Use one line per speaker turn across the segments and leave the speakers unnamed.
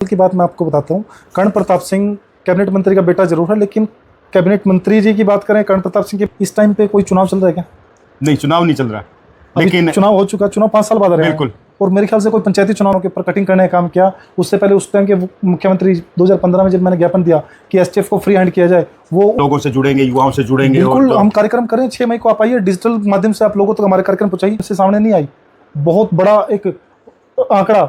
की बात मैं आपको बताता हूँ। कर्ण प्रताप सिंह कैबिनेट मंत्री का बेटा जरूर है, लेकिन कैबिनेट मंत्री जी की बात करें कर्ण प्रताप सिंह के, इस टाइम पे कोई चुनाव चल रहा है क्या?
नहीं, चुनाव नहीं चल रहा,
लेकिन चुनाव हो चुका, चुनाव 5 साल बाद आ रहे हैं।
बिल्कुल।
और मेरे ख्याल से कोई पंचायती चुनाव के ऊपर कटिंग करने का काम किया। उससे पहले उस टाइम के मुख्यमंत्री 2015 में जब मैंने ज्ञापन दिया कि एसटीएफ को फ्री हैंड किया जाए, वो
लोगों से जुड़ेंगे, युवाओं से जुड़ेंगे।
बिल्कुल हम कार्यक्रम करें। 6 मई को आप आइए, डिजिटल माध्यम से आप लोगों तक हमारे कार्यक्रम पहुंचाइए। इससे सामने नहीं आई, बहुत बड़ा एक आंकड़ा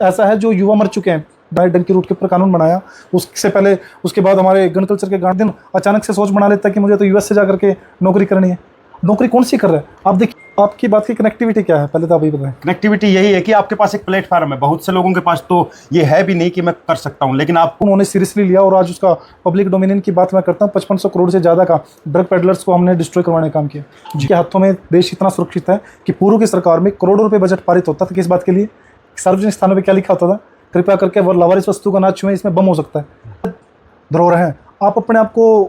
ऐसा है जो युवा मर चुके हैं। डाइट डंकी रूट के ऊपर कानून बनाया, उससे पहले उसके बाद हमारे गण कल्चर के गार्जियन अचानक से सोच बना लेता है कि मुझे तो यूएस से जाकर के नौकरी करनी है। नौकरी कौन सी कर रहा है? आप देखिए, आपकी बात की कनेक्टिविटी क्या है, पहले तो आप ये बताएं।
कनेक्टिविटी यही है कि आपके पास एक प्लेटफॉर्म है। बहुत से लोगों के पास तो ये है भी नहीं कि मैं कर सकता हूँ, लेकिन आप
उन्होंने सीरियसली लिया और आज उसका पब्लिक डोमिनियन की बात मैं करता हूँ। 5500 करोड़ से ज़्यादा का ड्रग पेडलर्स को हमने डिस्ट्रॉय करवाने का काम किया। जिनके हाथों में देश इतना सुरक्षित है कि पूर्व की सरकार में करोड़ों रुपये बजट पारित होता था। किस बात के लिए? सार्वजनिक स्थानों पर क्या लिखा होता था? कृपया करके लावारिस वस्तु का ना छुएं, इसमें बम हो सकता है। धरोहर है। आप अपने आप को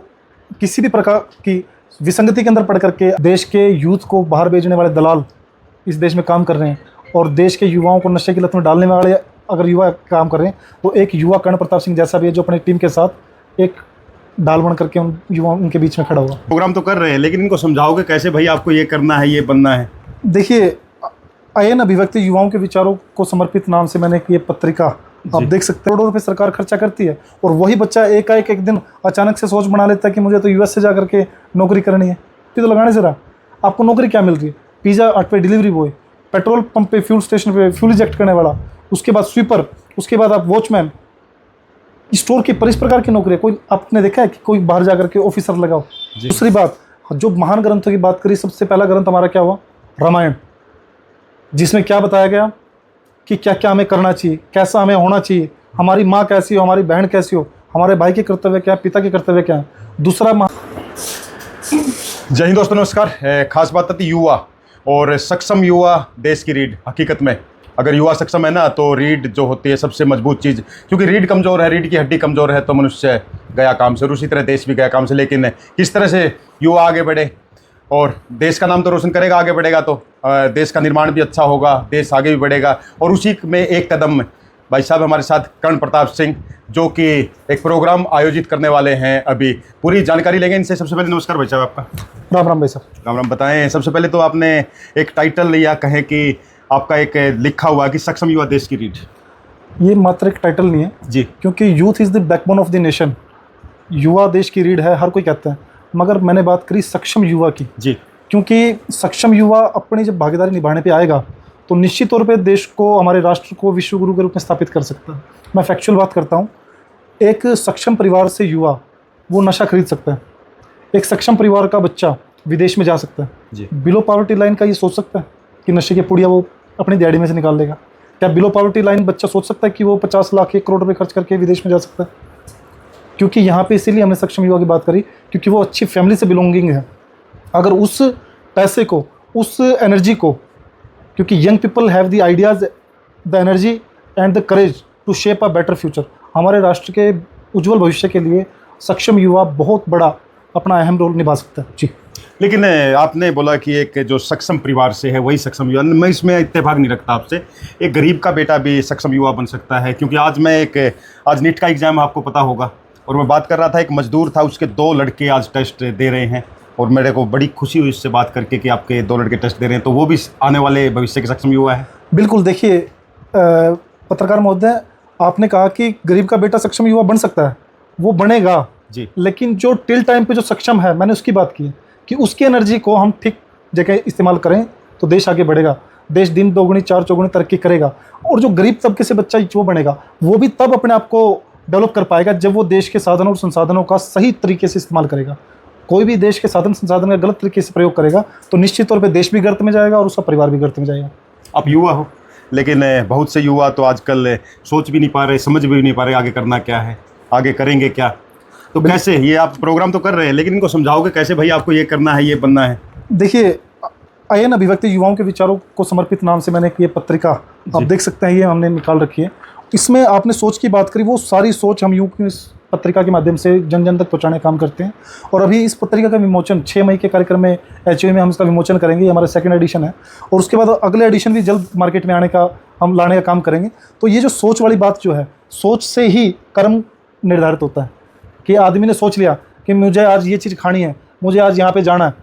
किसी भी प्रकार की विसंगति के अंदर पड़ करके देश के यूथ को बाहर भेजने वाले दलाल इस देश में काम कर रहे हैं, और देश के युवाओं को नशे की लत में डालने वाले अगर युवा काम कर रहे हैं, तो एक युवा कर्ण प्रताप सिंह जैसा भी है जो अपनी टीम के साथ एक डाल बन करके उन युवाओं उनके बीच में खड़ा हुआ।
प्रोग्राम तो कर रहे हैं, लेकिन इनको समझाओगे कैसे भाई आपको ये करना है, ये बनना है?
देखिए, अयन अभिव्यक्ति युवाओं के विचारों को समर्पित नाम से मैंने ये पत्रिका, आप देख सकते हैं, करोड़ों रुपए सरकार खर्चा करती है, और वही बच्चा एक दिन अचानक से सोच बना लेता है कि मुझे तो यूएस से जाकर के नौकरी करनी है। तो लगाने से रहा, आपको नौकरी क्या मिल रही है? पिज़्ज़ा हट पे डिलीवरी बॉय, पेट्रोल पंप पे, फ्यूल स्टेशन पे फ्यूल इंजेक्ट करने वाला, उसके बाद स्वीपर, उसके बाद आप वॉचमैन, स्टोर कीपर, इस प्रकार की नौकरी है। कोई आपने देखा है कि कोई बाहर जाकर के ऑफिसर लगाओ? दूसरी बात, जो महान ग्रंथों की बात करी, सबसे पहला ग्रंथ हमारा क्या हुआ? रामायण, जिसमें क्या बताया गया कि क्या क्या हमें करना चाहिए, कैसा हमें होना चाहिए, हमारी माँ कैसी हो, हमारी बहन कैसी हो, हमारे भाई के कर्तव्य क्या है, पिता के कर्तव्य क्या है। दूसरा
जय हिंद दोस्तों, नमस्कार। खास बात आती युवा और सक्षम युवा देश की रीढ़। हकीकत में अगर युवा सक्षम है ना, तो रीढ़ जो होती है सबसे मजबूत चीज़, क्योंकि रीढ़ कमज़ोर है, रीढ़ की हड्डी कमज़ोर है तो मनुष्य गया काम से, और उसी तरह देश भी गया काम से। लेकिन किस तरह से युवा आगे बढ़े और देश का नाम तो रोशन करेगा, आगे बढ़ेगा तो देश का निर्माण भी अच्छा होगा, देश आगे भी बढ़ेगा। और उसी में एक कदम भाई साहब हमारे साथ कर्ण प्रताप सिंह, जो कि एक प्रोग्राम आयोजित करने वाले हैं। अभी पूरी जानकारी लेंगे इनसे। सबसे पहले नमस्कार भाई साहब आपका।
राम राम भाई साहब।
राम राम। बताएं, सबसे पहले तो आपने एक टाइटल लिया, कहें कि आपका एक लिखा हुआ कि सक्षम युवा देश की रीढ़।
ये मात्र एक टाइटल नहीं है
जी,
क्योंकि youth is the backbone of the nation. युवा देश की रीढ़ है, हर कोई कहता है, मगर मैंने बात करी सक्षम युवा की।
जी,
क्योंकि सक्षम युवा अपनी जब भागीदारी निभाने पे आएगा तो निश्चित तौर पे देश को, हमारे राष्ट्र को विश्व गुरु के रूप में स्थापित कर सकता है। मैं फैक्चुअल बात करता हूँ। एक सक्षम परिवार से युवा वो नशा खरीद सकता है। एक सक्षम परिवार का बच्चा विदेश में जा सकता है।
जी।
बिलो पॉवर्टी लाइन का ये सोच सकता है कि नशे की पुड़िया वो अपनी दिहाड़ी में से निकाल लेगा? क्या बिलो पॉवर्टी लाइन बच्चा सोच सकता है कि वो 50 लाख 1 करोड़ रुपये खर्च करके विदेश में जा सकता है? क्योंकि यहाँ पे इसीलिए हमने सक्षम युवा की बात करी, क्योंकि वो अच्छी फैमिली से बिलोंगिंग है। अगर उस पैसे को, उस एनर्जी को, क्योंकि young people have the ideas, the energy and the courage to shape a better future. हमारे राष्ट्र के उज्जवल भविष्य के लिए सक्षम युवा बहुत बड़ा अपना अहम रोल निभा सकता है। जी।
लेकिन आपने बोला कि एक जो सक्षम परिवार से है वही सक्षम युवा। मैं इसमें इत्तेफाक नहीं रखता आपसे। एक गरीब का बेटा भी सक्षम युवा बन सकता है, क्योंकि आज नीट का एग्ज़ाम आपको पता होगा, और मैं बात कर रहा था, एक मजदूर था, उसके 2 लड़के आज टेस्ट दे रहे हैं, और मेरे को बड़ी खुशी हुई इससे बात करके कि आपके 2 लड़के टेस्ट दे रहे हैं, तो वो भी आने वाले भविष्य के सक्षम युवा है।
बिल्कुल। देखिए, पत्रकार महोदय, आपने कहा कि गरीब का बेटा सक्षम युवा बन सकता है, वो बनेगा
जी।
लेकिन जो टिल टाइम पे जो सक्षम है, मैंने उसकी बात की है कि उसकी एनर्जी को हम ठीक जगह इस्तेमाल करें तो देश आगे बढ़ेगा, देश दिन दोगुनी 4 चौगुनी तरक्की करेगा। और जो गरीब तबके से बच्चा वो बनेगा, वो भी तब अपने आप को डेवलप कर पाएगा जब वो देश के साधनों और संसाधनों का सही तरीके से इस्तेमाल करेगा। कोई भी देश के साधन संसाधन का गलत तरीके से प्रयोग करेगा तो निश्चित तौर पे देश भी गर्त में जाएगा और उसका परिवार भी गर्त में जाएगा।
आप युवा हो, लेकिन बहुत से युवा तो आजकल सोच भी नहीं पा रहे, समझ भी नहीं पा रहे आगे करना क्या है, आगे करेंगे क्या। तो कैसे, ये आप प्रोग्राम तो कर रहे हैं, लेकिन इनको समझाओगे कैसे भाई आपको ये करना है, ये बनना है?
देखिए, अयन अभिव्यक्ति युवाओं के विचारों को समर्पित नाम से मैंने ये पत्रिका, आप देख सकते हैं, ये हमने निकाल रखी है। इसमें आपने सोच की बात करी, वो सारी सोच हम यूं इस पत्रिका के माध्यम से जन जन तक पहुंचाने का काम करते हैं। और अभी इस पत्रिका का विमोचन 6 मई के कार्यक्रम में HUA में हम इसका विमोचन करेंगे। ये हमारा 2nd एडिशन है और उसके बाद अगले एडिशन भी जल्द मार्केट में हम लाने का काम करेंगे। तो ये जो सोच वाली बात जो है, सोच से ही कर्म निर्धारित होता है कि आदमी ने सोच लिया कि मुझे आज ये चीज़ खानी है, मुझे आज यहाँ पे जाना है,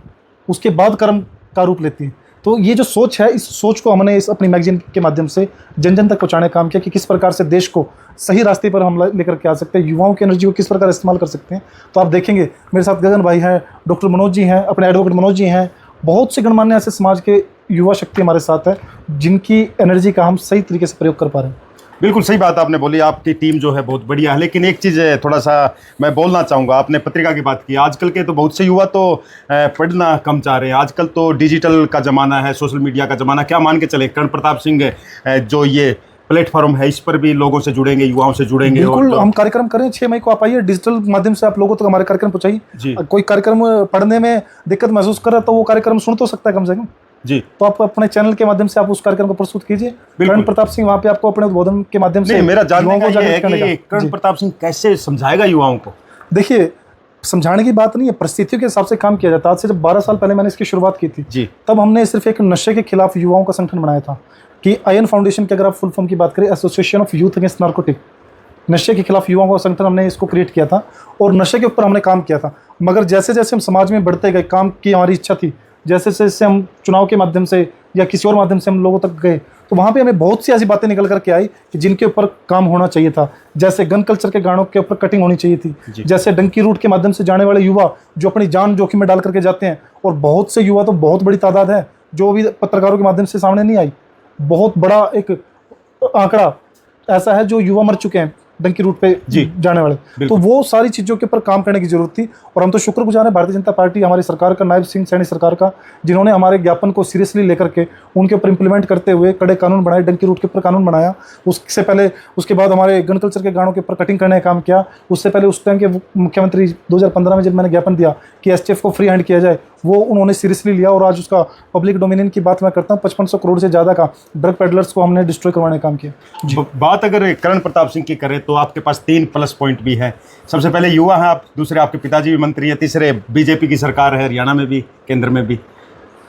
उसके बाद कर्म का रूप लेती है। तो ये जो सोच है, इस सोच को हमने इस अपनी मैगजीन के माध्यम से जन जन तक पहुँचाने का काम किया कि किस प्रकार से देश को सही रास्ते पर हम लेकर के आ सकते हैं, युवाओं की एनर्जी को किस प्रकार इस्तेमाल कर सकते हैं। तो आप देखेंगे मेरे साथ गगन भाई हैं, डॉक्टर मनोज जी हैं, अपने एडवोकेट मनोज जी हैं, बहुत से गणमान्य ऐसे समाज के युवा शक्ति हमारे साथ है जिनकी एनर्जी का हम सही तरीके से प्रयोग कर पा रहे हैं।
बिल्कुल सही बात आपने बोली, आपकी टीम जो है बहुत बढ़िया है। लेकिन एक चीज़ थोड़ा सा मैं बोलना चाहूँगा, आपने पत्रिका की बात की, आजकल के तो बहुत से युवा तो पढ़ना कम चाह रहे हैं। आजकल तो डिजिटल का ज़माना है, सोशल मीडिया का ज़माना, क्या मान के चले कर्ण प्रताप सिंह जो ये प्लेटफॉर्म है, इस पर भी लोगों से जुड़ेंगे, युवाओं से जुड़ेंगे।
बिल्कुल, हम कार्यक्रम करें 6 मई को, आप आइए, डिजिटल माध्यम से आप लोगों तक हमारे कार्यक्रम पहुँचाइए। कोई कार्यक्रम पढ़ने में दिक्कत महसूस कर रहा है तो वो कार्यक्रम सुन तो सकता है कम से कम जी। तो आप अपने चैनल के माध्यम से आप उस कार्यक्रम को प्रस्तुत कीजिए। कर्ण प्रताप सिंह वहाँ पे आपको अपने उद्बोधन के माध्यम से
मेरा जानने का ये है कि कर्ण प्रताप सिंह कैसे समझाएगा युवाओं को। देखिए,
समझाने की बात नहीं है, परिस्थितियों के हिसाब से काम किया जाता है। आज से जब 12 साल पहले मैंने इसकी शुरुआत की थी जी, तब हमने सिर्फ एक नशे के खिलाफ युवाओं का संगठन बनाया था कि आयन फाउंडेशन की अगर आप फुल फॉर्म की बात करें, association of youth against narcotic, नशे के खिलाफ युवाओं का संगठन हमने इसको क्रिएट किया था और नशे के ऊपर हमने काम किया था। मगर जैसे जैसे हम समाज में बढ़ते गए, काम की हमारी इच्छा थी, जैसे जैसे हम चुनाव के माध्यम से या किसी और माध्यम से हम लोगों तक गए, तो वहाँ पे हमें बहुत सी ऐसी बातें निकल करके आई कि जिनके ऊपर काम होना चाहिए था। जैसे गन कल्चर के गानों के ऊपर कटिंग होनी चाहिए थी, जैसे डंकी रूट के माध्यम से जाने वाले युवा जो अपनी जान जोखिम में डाल करके जाते हैं, और बहुत से युवा तो बहुत बड़ी तादाद है जो अभी पत्रकारों के माध्यम से सामने नहीं आई। बहुत बड़ा एक आंकड़ा ऐसा है जो युवा मर चुके हैं डंकी रूट पे जाने वाले। तो वो सारी चीज़ों के ऊपर काम करने की जरूरत थी और हम तो शुक्रगुजार हैं भारतीय जनता पार्टी, हमारी सरकार का, नायब सिंह सैनी सरकार का, जिन्होंने हमारे ज्ञापन को सीरियसली लेकर के उनके ऊपर इंप्लीमेंट करते हुए कड़े कानून बनाए, डंकी रूट के ऊपर कानून बनाया। उससे पहले, उसके बाद हमारे गन कल्चर के गानों के ऊपर कटिंग करने का काम किया। उससे पहले उस टाइम के मुख्यमंत्री 2015 में जब मैंने ज्ञापन दिया कि STF को फ्री हैंड किया जाए, वो उन्होंने सीरियसली लिया और आज उसका पब्लिक डोमिनियन की बात मैं करता हूँ, 5500 करोड़ से ज़्यादा का ड्रग पेडलर्स को हमने डिस्ट्रॉय करवाने का काम किया।
बात अगर कर्ण प्रताप सिंह की करें तो आपके पास 3 प्लस पॉइंट भी हैं। सबसे पहले युवा हैं आप, दूसरे आपके पिताजी भी मंत्री हैं, तीसरे बीजेपी की सरकार है हरियाणा में भी, केंद्र में भी।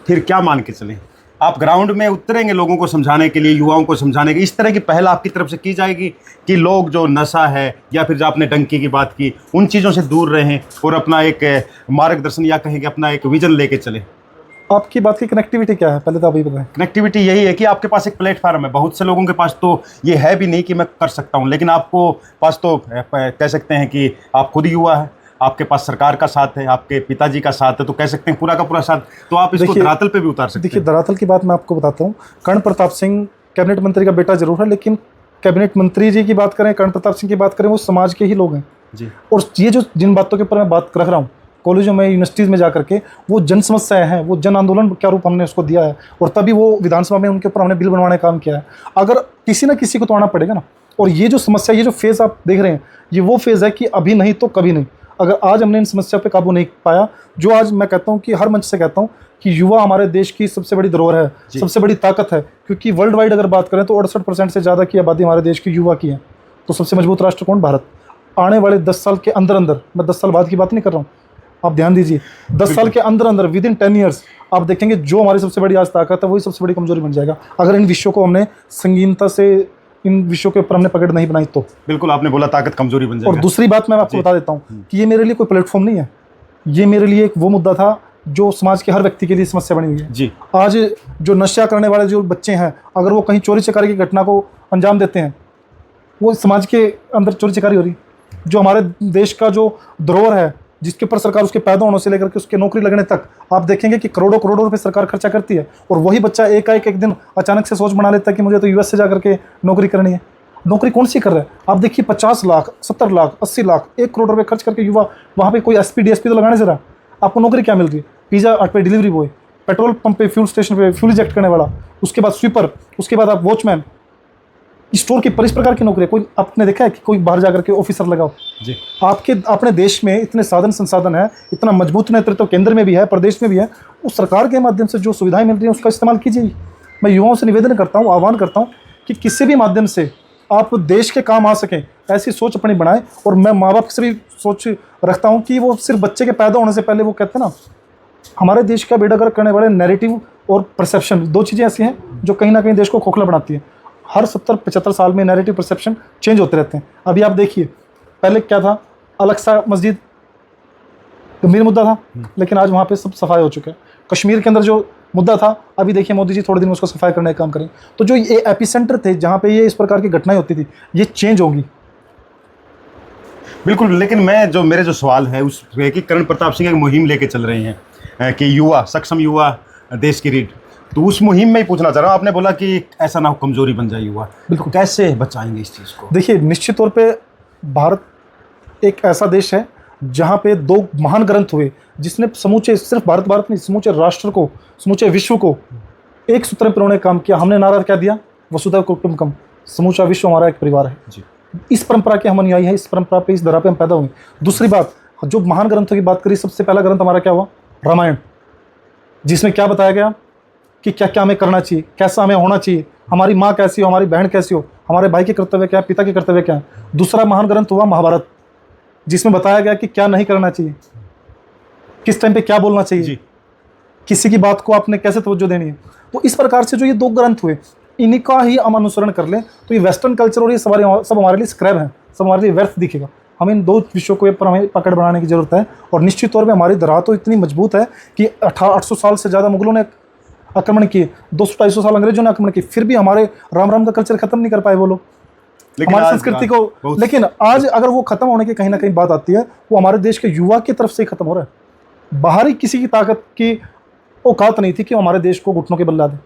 फिर क्या मान के चलें, आप ग्राउंड में उतरेंगे लोगों को समझाने के लिए, युवाओं को समझाने के, इस तरह की पहल आपकी तरफ से की जाएगी कि लोग जो नशा है या फिर जो आपने डंकी की बात की, उन चीज़ों से दूर रहें और अपना एक मार्गदर्शन या कहेंगे अपना एक विजन लेके चलें।
आपकी बात की कनेक्टिविटी क्या है, पहले तो आप ये बताएं।
कनेक्टिविटी यही है कि आपके पास एक प्लेटफार्म है। बहुत से लोगों के पास तो ये है भी नहीं कि मैं कर सकता हूँ, लेकिन आपको पास तो कह सकते हैं कि आप खुद युवा है, आपके पास सरकार का साथ है, आपके पिताजी का साथ है, तो कह सकते हैं पूरा का पूरा साथ, तो आप इसको धरातल पे भी उतार सकते हैं।
देखिए, धरातल की बात मैं आपको बताता हूँ। कर्ण प्रताप सिंह कैबिनेट मंत्री का बेटा जरूर है, लेकिन कैबिनेट मंत्री जी की बात करें, कर्ण प्रताप सिंह की बात करें, वो समाज के ही लोग हैं जी। और ये जो जिन बातों के ऊपर मैं बात रख रहा हूँ, कॉलेजों में, यूनिवर्सिटीज़ में जाकर के, वो जन समस्याएं हैं, वो जन आंदोलन क्या रूप हमने उसको दिया है, और तभी वो विधानसभा में उनके ऊपर हमने बिल बनवाने का काम किया है। अगर किसी ना किसी को तो आना पड़ेगा ना। और ये जो समस्या, ये जो फेज़ आप देख रहे हैं, ये वो फेज़ है कि अभी नहीं तो कभी नहीं। अगर आज हमने इन समस्या पे काबू नहीं पाया, जो आज मैं कहता हूँ कि हर मंच से कहता हूँ कि युवा हमारे देश की सबसे बड़ी धरोहर है, सबसे बड़ी ताकत है, क्योंकि वर्ल्ड वाइड अगर बात करें तो 68% से ज़्यादा की आबादी हमारे देश की युवा की है। तो सबसे मजबूत राष्ट्र कौन? भारत। आने वाले 10 साल के अंदर अंदर, मैं 10 साल बाद की बात नहीं कर रहा हूँ, आप ध्यान दीजिए, 10 साल के अंदर अंदर, विद इन 10 ईयर्स, आप देखेंगे जो हमारी सबसे बड़ी आज ताकत है वही सबसे बड़ी कमजोरी बन जाएगा, अगर इन विषयों को हमने संगीनता से, इन विषयों के ऊपर हमने पकड़ नहीं बनाई तो।
बिल्कुल, आपने बोला ताकत कमजोरी बन जाएगा।
और दूसरी बात मैं आपको बता देता हूँ कि ये मेरे लिए कोई प्लेटफॉर्म नहीं है, ये मेरे लिए एक वो मुद्दा था जो समाज के हर व्यक्ति के लिए समस्या बनी हुई है जी। आज जो नशा करने वाले जो बच्चे हैं, अगर वो कहीं चोरी चकारी की घटना को अंजाम देते हैं, वो समाज के अंदर चोरी चकारी हो रही। जो हमारे देश का जो धरोहर है, जिसके ऊपर सरकार उसके पैदा होने से लेकर के उसके नौकरी लगने तक, आप देखेंगे कि करोड़ों करोड़ों रुपए सरकार खर्चा करती है, और वही बच्चा एक दिन अचानक से सोच बना लेता है कि मुझे तो US से जाकर के नौकरी करनी है। नौकरी कौन सी कर रहा है? आप देखिए, 50 लाख, 70 लाख, 80 लाख, 1 करोड़ रुपए खर्च करके युवा वहाँ पे कोई SP DSP तो लगाने से रहा। आपको नौकरी क्या मिल रही है? पिज़्ज़ा हट पे डिलीवरी बॉय, पेट्रोल पंप पे, फ्यूल स्टेशन पे फ्यूल इंजेक्ट करने वाला, उसके बाद स्वीपर, उसके बाद आप वॉचमैन, स्टोर कीपर, इस प्रकार की नौकरी। कोई आपने देखा है कि कोई बाहर जाकर के ऑफिसर लगाओ जी? अपने देश में इतने साधन संसाधन है, इतना मजबूत नेतृत्व केंद्र में भी है, प्रदेश में भी है, उस सरकार के माध्यम से जो सुविधाएं मिल रही हैं उसका इस्तेमाल कीजिए। मैं युवाओं से निवेदन करता हूँ, आह्वान करता हूँ कि किसी भी माध्यम से आप देश के काम आ सकें, ऐसी सोच अपनी बनाएं। और मैं माँ बाप से भी सोच रखता हूँ कि वो सिर्फ बच्चे के पैदा होने से पहले, वो कहते हैं ना, हमारे देश का बेड़ा गर्क करने वाले नैरेटिव और परसेप्शन, दो चीज़ें ऐसी हैं जो कहीं ना कहीं देश को खोखला बनाती है। हर 70-75 साल में नैरेटिव परसेप्शन चेंज होते रहते हैं। अभी आप देखिए, पहले क्या था, अलग सा मस्जिद गंभीर मुद्दा था, लेकिन आज वहाँ पे सब सफाई हो चुका है। कश्मीर के अंदर जो मुद्दा था, अभी देखिए मोदी जी थोड़े दिन में उसको सफाई करने का काम करें। तो जो ये एपिसेंटर थे जहाँ पे ये इस प्रकार की घटनाएं होती थी, ये चेंज होंगी।
बिल्कुल, लेकिन मेरे जो सवाल है उस पे कि करण प्रताप सिंह एक मुहिम लेके चल रहे हैं कि युवा, सक्षम युवा देश की रीढ़। तो उस मुहिम में ही पूछना चाह रहा हूँ, आपने बोला कि ऐसा ना हो कमजोरी बन जाए युवा, बिल्कुल, कैसे बचाएंगे इस चीज़ को?
देखिए, निश्चित तौर पे भारत एक ऐसा देश है जहाँ पे दो महान ग्रंथ हुए, जिसने समूचे, सिर्फ भारत नहीं, समूचे राष्ट्र को, समूचे विश्व को एक सूत्र में पिरोने का काम किया। हमने नारा क्या दिया? वसुधैव कुटुंबकम, समूचा विश्व हमारा एक परिवार है जी। इस परंपरा के हम अनुयायी हैं, इस परंपरा पे, इस धरा पे हम पैदा हुए। दूसरी बात, जो महान ग्रंथों की बात करी, सबसे पहला ग्रंथ हमारा क्या हुआ? रामायण, जिसमें क्या बताया गया कि क्या क्या हमें करना चाहिए, कैसा हमें होना चाहिए, हमारी माँ कैसी हो, हमारी बहन कैसी हो, हमारे भाई के कर्तव्य क्या है, पिता के कर्तव्य क्या है। दूसरा महान ग्रंथ हुआ महाभारत, जिसमें बताया गया कि क्या नहीं करना चाहिए, किस टाइम पे क्या बोलना चाहिए, किसी की बात को आपने कैसे तवज्जो देनी है। तो इस प्रकार से जो ये दो ग्रंथ हुए, इन्हीं का ही हम अनुसरण कर लें तो ये वेस्टर्न कल्चर और ये सब हमारे लिए स्क्रैप है, सब हमारे लिए व्यर्थ दिखेगा। हमें इन दो विषयों को पर हमें पकड़ बनाने की जरूरत है। और निश्चित तौर पे हमारी धरा तो इतनी मजबूत है कि 800 साल से ज़्यादा मुगलों ने आक्रमण किए, 200-250 साल अंग्रेजों ने आक्रमण किए, फिर भी हमारे राम का कल्चर खत्म नहीं कर पाए वो लोग, हमारी संस्कृति को। लेकिन आज अगर वो खत्म होने की कहीं ना कहीं बात आती है, वो हमारे देश के युवा की तरफ से ही खत्म हो रहा है। बाहरी किसी की ताकत की औकात नहीं थी कि हमारे देश को घुटनों के बल ला दे।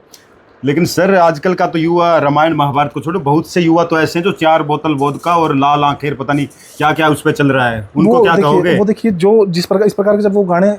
लेकिन सर, आजकल का तो युवा रामायण महाभारत को छोड़ो, बहुत से युवा तो ऐसे हैं जो 4 बोतल वोदका और लाल आंखेर पता नहीं क्या क्या उस पर चल रहा है, उनको क्या कहोगे?
वो देखिए, जो इस प्रकार के जब वो गाने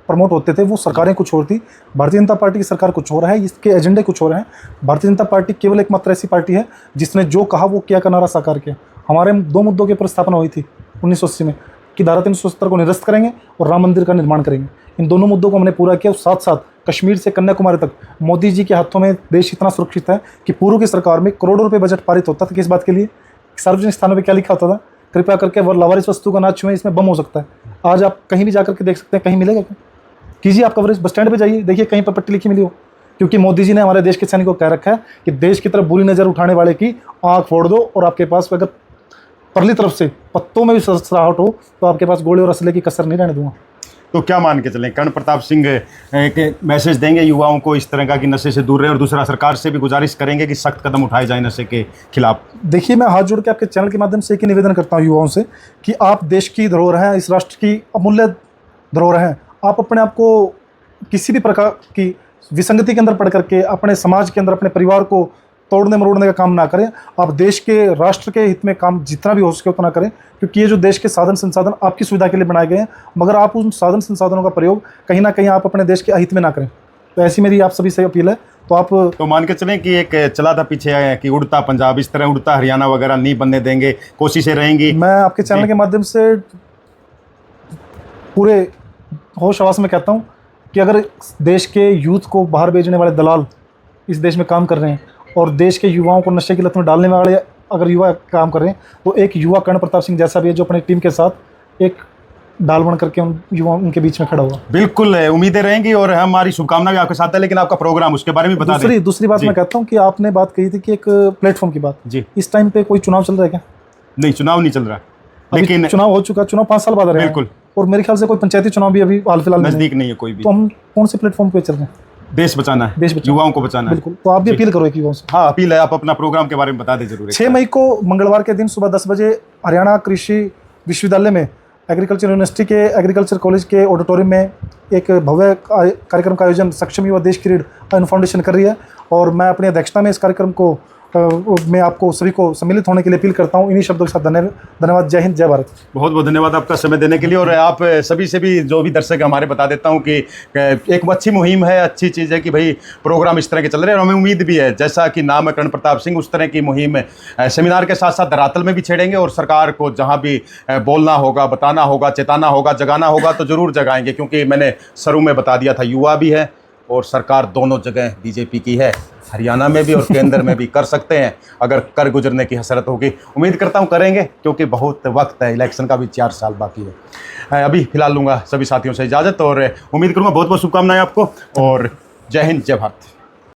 प्रमोट होते थे, वो सरकारें कुछ और थी। भारतीय जनता पार्टी की सरकार कुछ और है, इसके एजेंडे कुछ और हैं। भारतीय जनता पार्टी केवल एकमात्र ऐसी पार्टी है जिसने जो कहा वो किया का नारा साकार किया। हमारे 2 मुद्दों की प्रस्तावना हुई थी 1980 में कि धारा 370 को निरस्त करेंगे और राम मंदिर का निर्माण करेंगे। इन दोनों मुद्दों को हमने पूरा किया। साथ साथ कश्मीर से कन्याकुमारी तक मोदी जी के हाथों में देश इतना सुरक्षित है कि पूर्व की सरकार में करोड़ों रुपए बजट पारित होता था। किस बात के लिए? सार्वजनिक स्थानों पे क्या लिखा होता था? कृपया करके वो लावारिस वस्तु का ना छुएं, इसमें बम हो सकता है। आज आप कहीं भी जाकर के देख सकते हैं, कहीं मिलेगा क्या? कीजिए आप कवरेज, बस स्टैंड पे जाइए, देखिए कहीं पर पट्टी लिखी मिली हो। क्योंकि मोदी जी ने हमारे देश के सैनिकों को कह रखा है कि देश की तरफ बुरी नज़र उठाने वाले की आँख फोड़ दो, और आपके पास अगर परली तरफ से पत्तों में भी सराहट हो तो आपके पास गोले और असले की कसर नहीं रहने दूंगा।
तो क्या मान के चलें, कर्ण प्रताप सिंह के मैसेज देंगे युवाओं को इस तरह का कि नशे से दूर रहें, और दूसरा सरकार से भी गुजारिश करेंगे कि सख्त कदम उठाए जाए नशे के खिलाफ?
देखिए, मैं हाथ जोड़ के आपके चैनल के माध्यम से एक ही निवेदन करता हूँ युवाओं से कि आप देश की धरोहर हैं, इस राष्ट्र की अमूल्य धरोहर हैं। आप अपने आप को किसी भी प्रकार की विसंगति के अंदर पड़ करके अपने समाज के अंदर अपने परिवार को तोड़ने मरोड़ने का काम ना करें। आप देश के, राष्ट्र के हित में काम जितना भी हो सके उतना करें, क्योंकि ये जो देश के साधन संसाधन आपकी सुविधा के लिए बनाए गए हैं, मगर आप उन साधन संसाधनों का प्रयोग कहीं ना कहीं आप अपने देश के अहित में ना करें। तो ऐसी मेरी आप सभी से अपील है। तो आप
तो मान के चलें कि एक चला था पीछे कि उड़ता पंजाब, इस तरह उड़ता हरियाणा वगैरह नहीं बनने देंगे, कोशिशें रहेंगी।
मैं आपके चैनल के माध्यम से पूरे होश आवास में कहता हूँ कि अगर देश के यूथ को बाहर भेजने वाले दलाल इस देश में काम कर रहे हैं और देश के युवाओं को नशे की लत में डालने वाले अगर युवा काम कर रहे हैं, तो एक युवा कर्ण प्रताप सिंह जैसा भी है जो अपनी टीम के साथ एक डाल बन करके उन युवाओं उनके बीच में खड़ा हुआ।
बिल्कुल उम्मीदें रहेंगी और हमारी शुभकामना भी आपके साथ है। लेकिन आपका प्रोग्राम, उसके बारे में बता दें।
दूसरी बात मैं कहता हूँ कि आपने बात कही थी कि एक प्लेटफॉर्म की बात जी, इस टाइम पे कोई चुनाव चल रहा है क्या?
नहीं, चुनाव नहीं चल रहा,
लेकिन चुनाव हो चुका, चुनाव 5 साल बाद आ रहा है। बिल्कुल। और मेरे ख्याल से कोई पंचायती चुनाव भी अभी हाल फिलहाल
नजदीक नहीं है कोई भी।
तो हम कौन से प्लेटफॉर्म पे चल रहे हैं?
देश बचाना है, देश युवाओं को बचाना है।
बिल्कुल। तो आप भी अपील करो एक युवाओं से।
हाँ, अपील है। आप अपना प्रोग्राम के बारे में बता दें जरूर।
6 मई को मंगलवार के दिन सुबह 10 बजे हरियाणा कृषि विश्वविद्यालय में एग्रीकल्चर यूनिवर्सिटी के एग्रीकल्चर कॉलेज के ऑडिटोरियम में एक भव्य कार्यक्रम का आयोजन सक्षम युवा देश की रीढ़ फाउंडेशन कर रही है। और मैं अपनी अध्यक्षता में इस कार्यक्रम को मैं आपको सभी को सम्मिलित होने के लिए अपील करता हूं। इन्हीं शब्दों के साथ धन्यवाद। जय हिंद, जय भारत।
बहुत बहुत धन्यवाद आपका समय देने के लिए। और आप सभी से भी, जो भी दर्शक हमारे, बता देता हूं कि एक अच्छी मुहिम है, अच्छी चीज़ है कि भाई प्रोग्राम इस तरह के चल रहे हैं। और हमें उम्मीद भी है, जैसा कि नाम है कर्ण प्रताप सिंह, उस तरह की मुहिम सेमिनार के साथ साथ धरातल में भी छेड़ेंगे और सरकार को जहाँ भी बोलना होगा, बताना होगा, चेताना होगा, जगाना होगा तो ज़रूर जगाएंगे। क्योंकि मैंने शुरू में बता दिया था, युवा भी है और सरकार दोनों जगह बीजेपी की है, हरियाणा में भी और केंद्र में भी कर सकते हैं अगर कर गुजरने की हसरत होगी। उम्मीद करता हूँ करेंगे, क्योंकि बहुत वक्त है, इलेक्शन का भी 4 साल बाकी है। अभी फिलहाल लूँगा सभी साथियों से इजाज़त और उम्मीद करूँगा बहुत बहुत शुभकामनाएं आपको और जय हिंद जय भारत।